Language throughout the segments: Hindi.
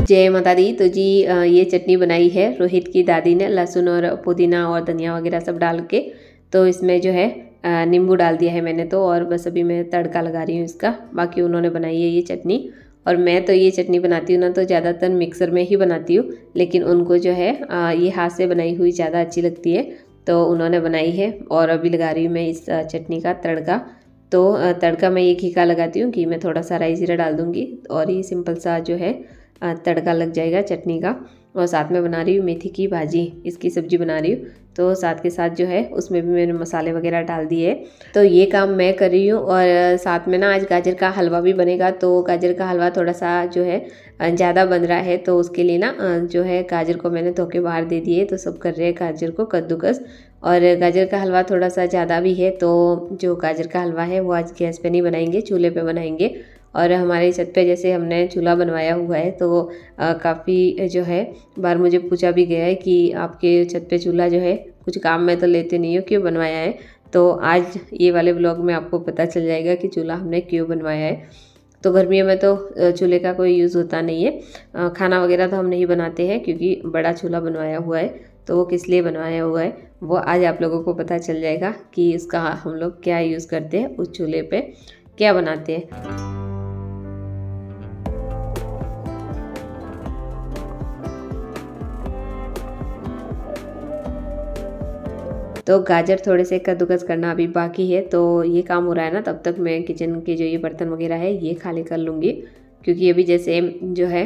जय माता दी। तो जी ये चटनी बनाई है रोहित की दादी ने, लहसुन और पुदीना और धनिया वगैरह सब डाल के। तो इसमें जो है नींबू डाल दिया है मैंने तो, और बस अभी मैं तड़का लगा रही हूँ इसका। बाकी उन्होंने बनाई है ये चटनी। और मैं तो ये चटनी बनाती हूँ ना तो ज़्यादातर मिक्सर में ही बनाती हूँ, लेकिन उनको जो है ये हाथ से बनाई हुई ज़्यादा अच्छी लगती है, तो उन्होंने बनाई है। और अभी लगा रही हूँ मैं इस चटनी का तड़का। तो तड़का मैं ये घी का लगाती हूँ, घी में थोड़ा सा राई जीरा डाल दूँगी और ये सिंपल सा जो है तड़का लग जाएगा चटनी का। और साथ में बना रही हूँ मेथी की भाजी, इसकी सब्ज़ी बना रही हूँ। तो साथ के साथ जो है उसमें भी मैंने मसाले वगैरह डाल दिए। तो ये काम मैं कर रही हूँ। और साथ में ना आज गाजर का हलवा भी बनेगा। तो गाजर का हलवा थोड़ा सा जो है ज़्यादा बन रहा है, तो उसके लिए ना जो है गाजर को मैंने धो के बाहर दे दिए। तो सब कर रहे हैं गाजर को कद्दूकस। और गाजर का हलवा थोड़ा सा ज़्यादा भी है, तो जो गाजर का हलवा है वो आज गैस पे नहीं बनाएंगे, चूल्हे पे बनाएंगे। और हमारे छत पे जैसे हमने चूल्हा बनवाया हुआ है, तो काफ़ी जो है बार मुझे पूछा भी गया है कि आपके छत पे चूल्हा जो है कुछ काम में तो लेते नहीं हो, क्यों बनवाया है। तो आज ये वाले ब्लॉग में आपको पता चल जाएगा कि चूल्हा हमने क्यों बनवाया है। तो गर्मियों में तो चूल्हे का कोई यूज़ होता नहीं है, खाना वगैरह तो हम नहीं बनाते हैं, क्योंकि बड़ा चूल्हा बनवाया हुआ है। तो वो किस लिए बनवाया हुआ है वो आज आप लोगों को पता चल जाएगा कि उसका हम लोग क्या यूज़ करते हैं, उस चूल्हे पे क्या बनाते हैं। तो गाजर थोड़े से कद्दूकस करना अभी बाकी है, तो ये काम हो रहा है ना, तब तक मैं किचन के जो ये बर्तन वगैरह है ये खाली कर लूँगी। क्योंकि अभी जैसे जो है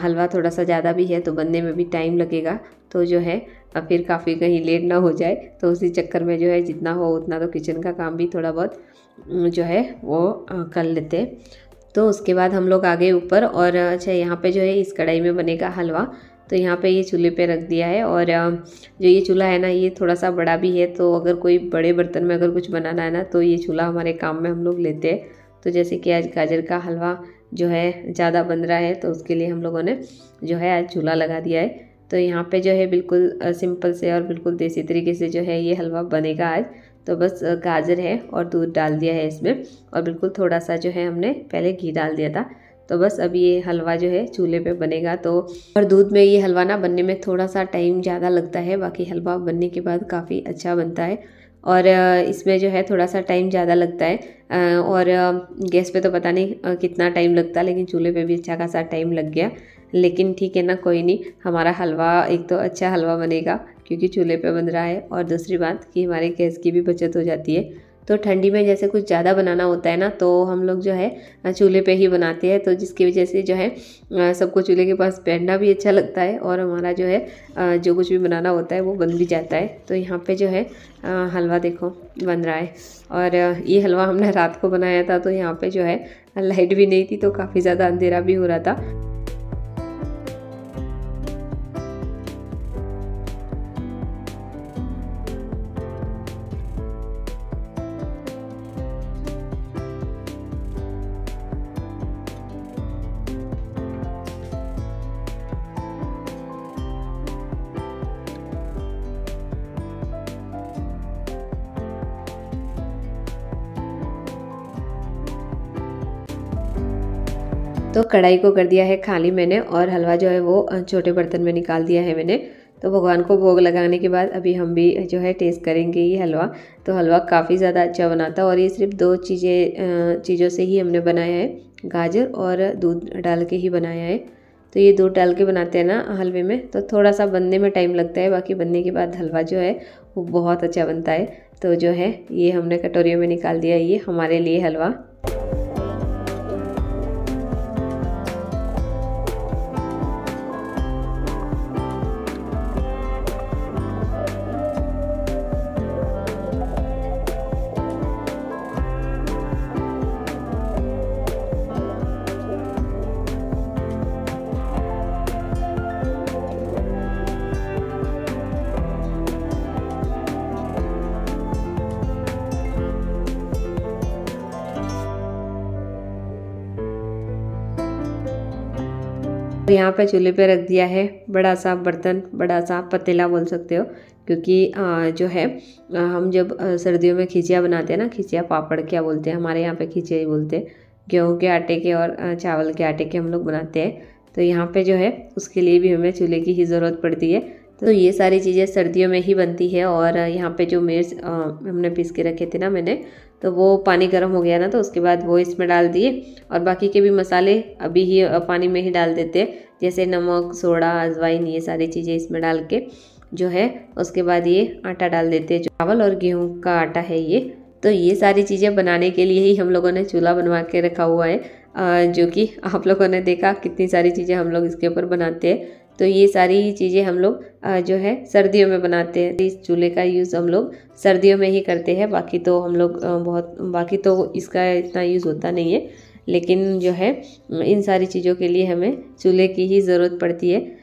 हलवा थोड़ा सा ज़्यादा भी है, तो बनने में भी टाइम लगेगा। तो जो है फिर काफ़ी कहीं लेट ना हो जाए, तो उसी चक्कर में जो है जितना हो उतना तो किचन का काम भी थोड़ा बहुत जो है वो कर लेते। तो उसके बाद हम लोग आ गए ऊपर। और अच्छा यहाँ पे जो है इस कढ़ाई में बनेगा हलवा। तो यहाँ पे ये चूल्हे पे रख दिया है। और जो ये चूल्हा है ना ये थोड़ा सा बड़ा भी है, तो अगर कोई बड़े बर्तन में अगर कुछ बनाना है ना तो ये चूल्हा हमारे काम में हम लोग लेते हैं। तो जैसे कि आज गाजर का हलवा जो है ज़्यादा बन रहा है, तो उसके लिए हम लोगों ने जो है आज चूल्हा लगा दिया है। तो यहाँ पे जो है बिल्कुल सिंपल से और बिल्कुल देसी तरीके से जो है ये हलवा बनेगा आज। तो बस गाजर है और दूध डाल दिया है इसमें, और बिल्कुल थोड़ा सा जो है हमने पहले घी डाल दिया था। तो बस अब ये हलवा जो है चूल्हे पे बनेगा। तो और दूध में ये हलवा ना बनने में थोड़ा सा टाइम ज़्यादा लगता है, बाकी हलवा बनने के बाद काफ़ी अच्छा बनता है। और इसमें जो है थोड़ा सा टाइम ज़्यादा लगता है। और गैस पे तो पता नहीं कितना टाइम लगता, लेकिन चूल्हे पे भी अच्छा खासा टाइम लग गया। लेकिन ठीक है ना, कोई नहीं, हमारा हलवा एक तो अच्छा हलवा बनेगा क्योंकि चूल्हे पे बन रहा है, और दूसरी बात कि हमारे गैस की भी बचत हो जाती है। तो ठंडी में जैसे कुछ ज़्यादा बनाना होता है ना, तो हम लोग जो है चूल्हे पे ही बनाते हैं। तो जिसकी वजह से जो है सबको चूल्हे के पास बैठना भी अच्छा लगता है, और हमारा जो है जो कुछ भी बनाना होता है वो बन भी जाता है। तो यहाँ पे जो है हलवा देखो बन रहा है। और ये हलवा हमने रात को बनाया था, तो यहाँ पे जो है लाइट भी नहीं थी, तो काफ़ी ज़्यादा अंधेरा भी हो रहा था। तो कढ़ाई को कर दिया है खाली मैंने, और हलवा जो है वो छोटे बर्तन में निकाल दिया है मैंने। तो भगवान को भोग लगाने के बाद अभी हम भी जो है टेस्ट करेंगे ये हलवा। तो हलवा काफ़ी ज़्यादा अच्छा बना था, और ये सिर्फ दो चीज़ों से ही हमने बनाया है, गाजर और दूध डाल के ही बनाया है। तो ये दूध डाल के बनाते हैं ना हलवे में, तो थोड़ा सा बनने में टाइम लगता है, बाकी बनने के बाद हलवा जो है वो बहुत अच्छा बनता है। तो जो है ये हमने कटोरियों में निकाल दिया, ये हमारे लिए हलवा। यहाँ पे चूल्हे पे रख दिया है बड़ा सा बर्तन, बड़ा सा पतीला बोल सकते हो, क्योंकि जो है हम जब सर्दियों में खिचिया बनाते हैं ना, खिचिया पापड़ क्या बोलते हैं, हमारे यहाँ पे खिचिया ही बोलते हैं, गेहूँ के आटे के और चावल के आटे के हम लोग बनाते हैं। तो यहाँ पे जो है उसके लिए भी हमें चूल्हे की ही ज़रूरत पड़ती है। तो ये सारी चीज़ें सर्दियों में ही बनती है। और यहाँ पे जो मिर्च हमने पीस के रखे थे ना मैंने, तो वो पानी गर्म हो गया ना, तो उसके बाद वो इसमें डाल दिए। और बाकी के भी मसाले अभी ही पानी में ही डाल देते हैं, जैसे नमक, सोडा, अजवाइन, ये सारी चीज़ें इसमें डाल के जो है उसके बाद ये आटा डाल देते हैं, जो चावल और गेहूँ का आटा है ये। तो ये सारी चीज़ें बनाने के लिए ही हम लोगों ने चूल्हा बनवा के रखा हुआ है, जो कि आप लोगों ने देखा कितनी सारी चीज़ें हम लोग इसके ऊपर बनाते हैं। तो ये सारी चीज़ें हम लोग जो है सर्दियों में बनाते हैं। इस चूल्हे का यूज़ हम लोग सर्दियों में ही करते हैं, बाकी तो हम लोग बाकी तो इसका इतना यूज़ होता नहीं है। लेकिन जो है इन सारी चीज़ों के लिए हमें चूल्हे की ही ज़रूरत पड़ती है।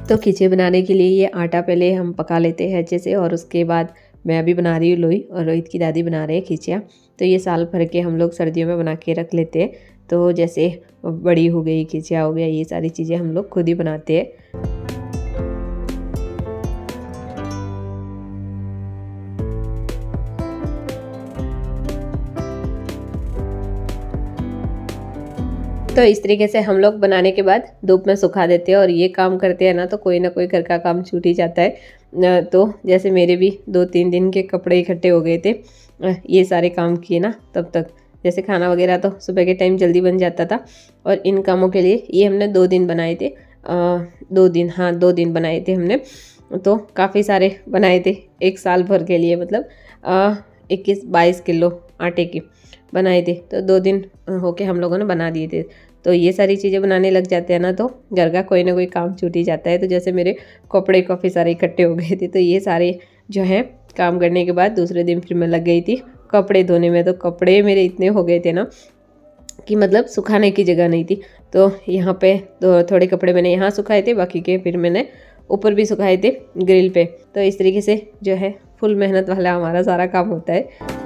तो खिचड़ी बनाने के लिए ये आटा पहले हम पका लेते हैं अच्छे से, और उसके बाद मैं अभी बना रही हूँ लोई, और रोहित की दादी बना रहे हैं खिचिया। तो ये साल भर के हम लोग सर्दियों में बना के रख लेते हैं। तो जैसे बड़ी हो गई, खिचिया हो गया, ये सारी चीज़ें हम लोग खुद ही बनाते हैं। तो इस तरीके से हम लोग बनाने के बाद धूप में सुखा देते हैं। और ये काम करते हैं ना तो कोई ना कोई घर का काम छूट ही जाता है। तो जैसे मेरे भी 2-3 दिन के कपड़े इकट्ठे हो गए थे, ये सारे काम किए ना तब तक। जैसे खाना वगैरह तो सुबह के टाइम जल्दी बन जाता था, और इन कामों के लिए ये हमने 2 दिन बनाए थे। 2 दिन बनाए थे हमने, तो काफ़ी सारे बनाए थे एक साल भर के लिए, मतलब 21-22 किलो आटे की बनाए थे। तो 2 दिन होके हम लोगों ने बना दिए थे। तो ये सारी चीज़ें बनाने लग जाते हैं ना तो घर का कोई ना कोई काम छूट ही जाता है। तो जैसे मेरे कपड़े काफ़ी सारे इकट्ठे हो गए थे, तो ये सारे जो है काम करने के बाद दूसरे दिन फिर मैं लग गई थी कपड़े धोने में। तो कपड़े मेरे इतने हो गए थे ना कि मतलब सुखाने की जगह नहीं थी। तो यहाँ पे थोड़े कपड़े मैंने यहाँ सुखाए थे, बाकी के फिर मैंने ऊपर भी सुखाए थे ग्रिल पे। तो इस तरीके से जो है फुल मेहनत वाला हमारा सारा काम होता है।